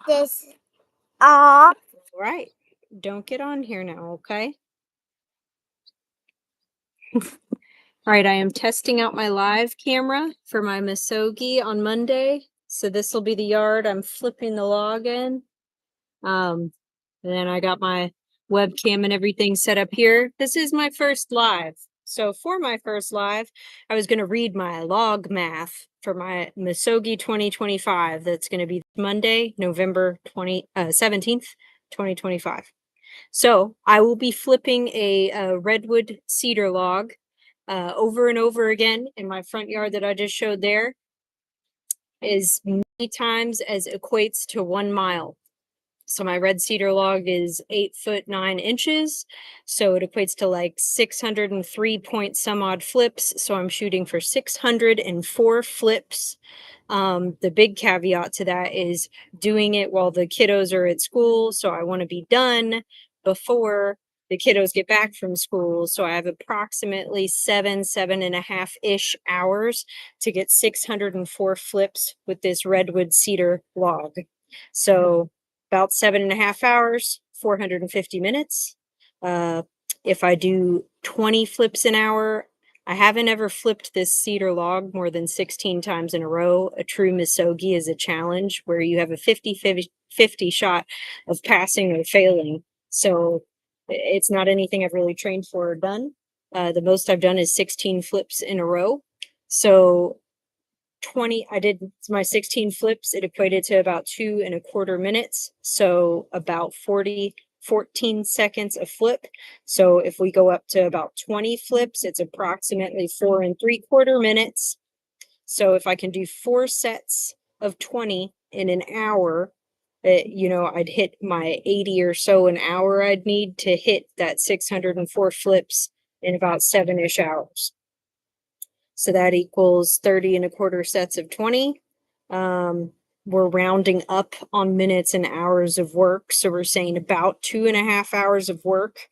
this off. All right. Don't get on here now, okay? All right, I am testing out my live camera for my Misogi on Monday. So this will be the yard. I'm flipping the log in. And then I got my webcam and everything set up here. This is my first live. So for my first live, I was going to read my log math for my Misogi 2025. That's going to be Monday, November 17th, 2025. So I will be flipping a redwood cedar log over and over again in my front yard that I just showed there is many times as equates to 1 mile. So my red cedar log is 8 foot 9 inches. So it equates to like 603 point some odd flips. So I'm shooting for 604 flips. The big caveat to that is doing it while the kiddos are at school. So I want to be done before the kiddos get back from school. So I have approximately 7.5-ish hours to get 604 flips with this redwood cedar log. So about 7.5 hours, 450 minutes. If I do 20 flips an hour, I haven't ever flipped this cedar log more than 16 times in a row. A true Misogi is a challenge where you have a 50-50 shot of passing or failing. So it's not anything I've really trained for or done. The most I've done is 16 flips in a row. So 20, I did my 16 flips. It equated to about 2.25 minutes. So about 14 seconds a flip. So if we go up to about 20 flips, it's approximately 4.75 minutes. So if I can do 4 sets of 20 in an hour, I'd hit my 80 or so an hour I'd need to hit that 604 flips in about 7-ish hours. So that equals 30.25 sets of 20. We're rounding up on minutes and hours of work. So we're saying about 2.5 hours of work.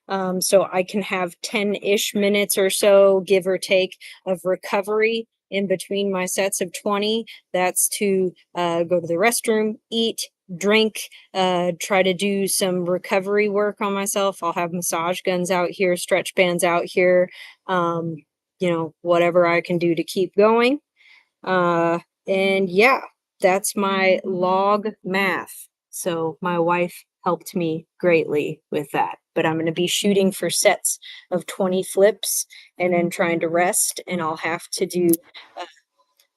So I can have 10-ish minutes or so, give or take, of recovery in between my sets of 20. That's to go to the restroom, eat, drink, try to do some recovery work on myself. I'll have massage guns out here, stretch bands out here, whatever I can do to keep going. And yeah, that's my log math. So my wife helped me greatly with that. But I'm going to be shooting for sets of 20 flips and then trying to rest. And I'll have to do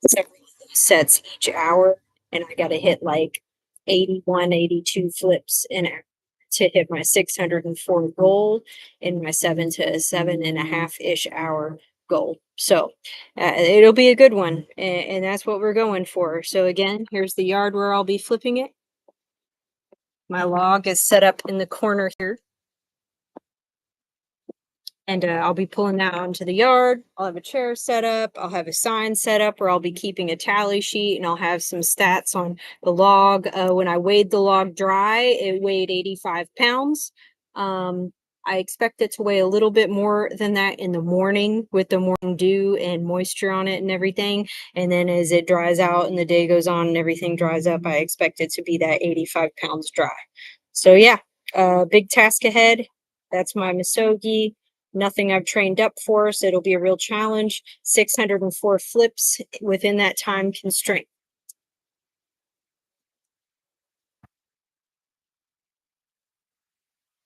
several sets each hour. And I got to hit like 81, 82 flips an hour to hit my 604 goal in my 7 to 7.5-ish hour goal. So it'll be a good one. And that's what we're going for. So again, here's the yard where I'll be flipping it. My log is set up in the corner here. And I'll be pulling that onto the yard. I'll have a chair set up. I'll have a sign set up where I'll be keeping a tally sheet, and I'll have some stats on the log. When I weighed the log dry, it weighed 85 pounds. I expect it to weigh a little bit more than that in the morning with the morning dew and moisture on it and everything. And then as it dries out and the day goes on and everything dries up, I expect it to be that 85 pounds dry. So yeah, big task ahead. That's my Misogi. Nothing I've trained up for, so it'll be a real challenge. 604 flips within that time constraint.